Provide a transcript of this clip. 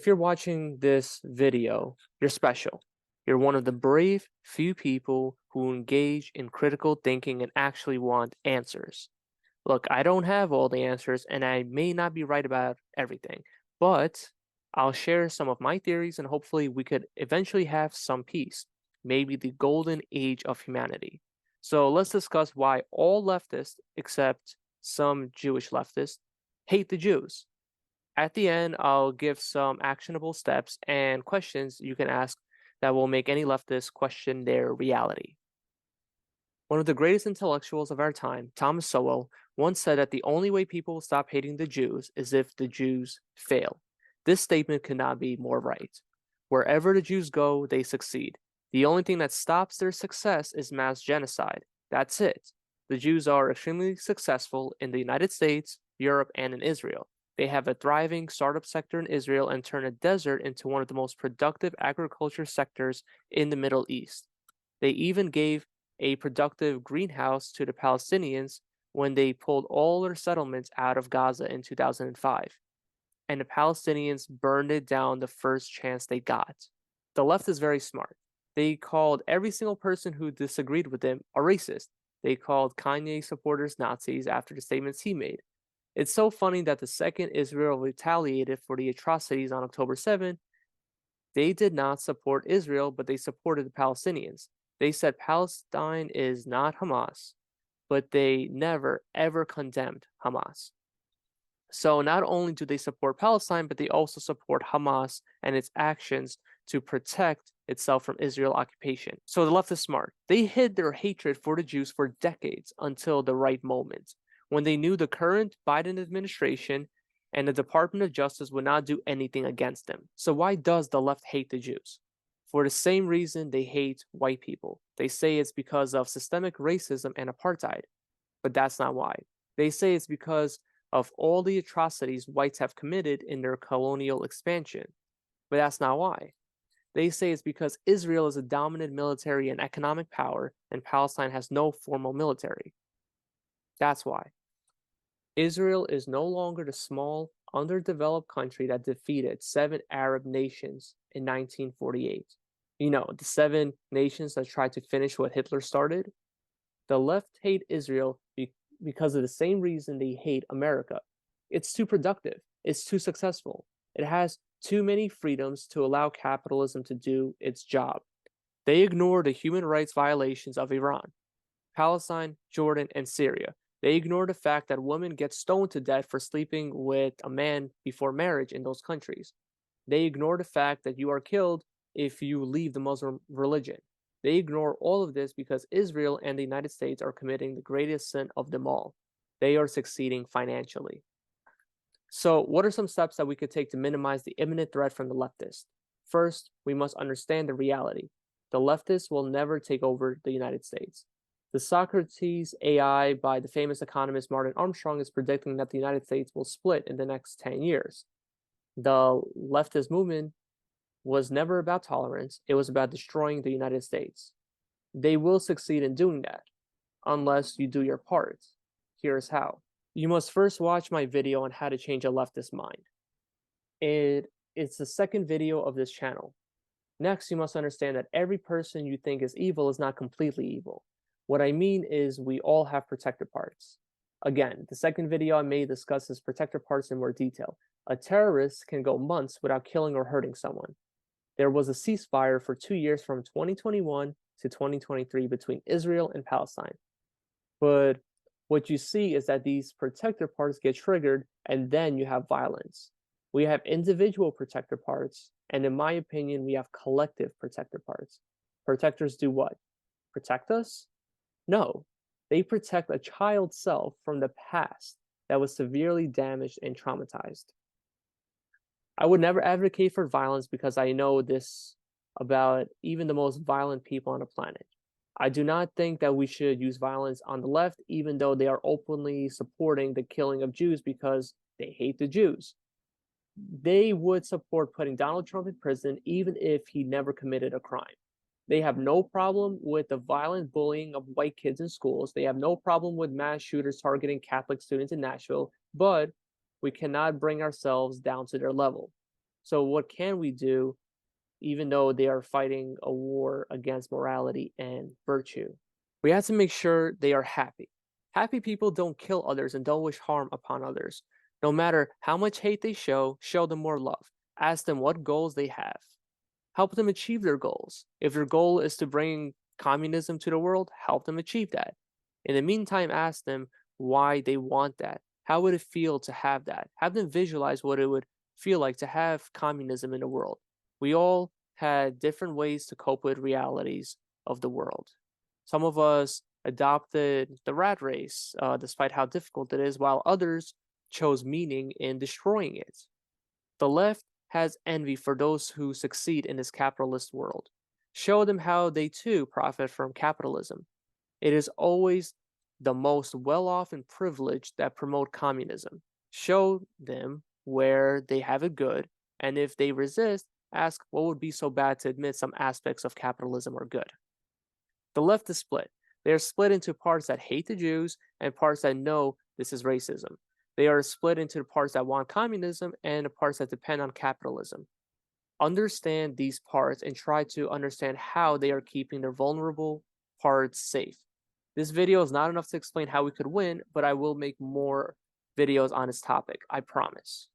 If you're watching this video, you're special. You're one of the brave few people who engage in critical thinking and actually want answers. Look, I don't have all the answers and I may not be right about everything, but I'll share some of my theories and hopefully we could eventually have some peace, maybe the golden age of humanity. So let's discuss why all leftists, except some Jewish leftists, hate the Jews. At the end, I'll give some actionable steps and questions you can ask that will make any leftist question their reality. One of the greatest intellectuals of our time, Thomas Sowell, once said that the only way people will stop hating the Jews is if the Jews fail. This statement could not be more right. Wherever the Jews go, they succeed. The only thing that stops their success is mass genocide. That's it. The Jews are extremely successful in the United States, Europe, and in Israel. They have a thriving startup sector in Israel and turn a desert into one of the most productive agriculture sectors in the Middle East. They even gave a productive greenhouse to the Palestinians when they pulled all their settlements out of Gaza in 2005. And the Palestinians burned it down the first chance they got. The left is very smart. They called every single person who disagreed with them a racist. They called Kanye supporters Nazis after the statements he made. It's so funny that the second Israel retaliated for the atrocities on October 7th, they did not support Israel, but they supported the Palestinians. They said Palestine is not Hamas, but they never ever condemned Hamas. So not only do they support Palestine, but they also support Hamas and its actions to protect itself from Israel occupation. So the left is smart. They hid their hatred for the Jews for decades until the right moment, when they knew the current Biden administration and the Department of Justice would not do anything against them. So why does the left hate the Jews? For the same reason they hate white people. They say it's because of systemic racism and apartheid, but that's not why. They say it's because of all the atrocities whites have committed in their colonial expansion, but that's not why. They say it's because Israel is a dominant military and economic power and Palestine has no formal military. That's why. Israel is no longer the small, underdeveloped country that defeated 7 Arab nations in 1948. You know, the 7 nations that tried to finish what Hitler started. The left hate Israel because of the same reason they hate America. It's too productive. It's too successful. It has too many freedoms to allow capitalism to do its job. They ignore the human rights violations of Iran, Palestine, Jordan, and Syria. They ignore the fact that women get stoned to death for sleeping with a man before marriage in those countries. They ignore the fact that you are killed if you leave the Muslim religion. They ignore all of this because Israel and the United States are committing the greatest sin of them all. They are succeeding financially. So, what are some steps that we could take to minimize the imminent threat from the leftists? First, we must understand the reality. The leftists will never take over the United States. The Socrates AI by the famous economist Martin Armstrong is predicting that the United States will split in the next 10 years. The leftist movement was never about tolerance, it was about destroying the United States. They will succeed in doing that, unless you do your part. Here's how. You must first watch my video on how to change a leftist mind. It's the second video of this channel. Next, you must understand that every person you think is evil is not completely evil. What I mean is we all have protective parts. Again, the second video I made discusses protective parts in more detail. A terrorist can go months without killing or hurting someone. There was a ceasefire for 2 years from 2021 to 2023 between Israel and Palestine. But what you see is that these protective parts get triggered and then you have violence. We have individual protective parts, and in my opinion, we have collective protective parts. Protectors do what? Protect us? No, they protect a child self from the past that was severely damaged and traumatized. I would never advocate for violence because I know this about even the most violent people on the planet. I do not think that we should use violence on the left, even though they are openly supporting the killing of Jews because they hate the Jews. They would support putting Donald Trump in prison even if he never committed a crime. They have no problem with the violent bullying of white kids in schools. They have no problem with mass shooters targeting Catholic students in Nashville, but we cannot bring ourselves down to their level. So, what can we do even though they are fighting a war against morality and virtue? We have to make sure they are happy. Happy people don't kill others and don't wish harm upon others. No matter how much hate they show them more love. Ask them what goals they have. Help them achieve their goals. If their goal is to bring communism to the world, help them achieve that. In the meantime, ask them why they want that. How would it feel to have that? Have them visualize what it would feel like to have communism in the world. We all had different ways to cope with realities of the world. Some of us adopted the rat race, despite how difficult it is, while others chose meaning in destroying it. The left has envy for those who succeed in this capitalist world. Show them how they too profit from capitalism. It is always the most well off and privileged that promote communism. Show them where they have it good, and if they resist, ask what would be so bad to admit some aspects of capitalism are good. The left is split. They are split into parts that hate the Jews and parts that know this is racism. They are split into the parts that want communism and the parts that depend on capitalism. Understand these parts and try to understand how they are keeping their vulnerable parts safe. This video is not enough to explain how we could win, but I will make more videos on this topic, I promise.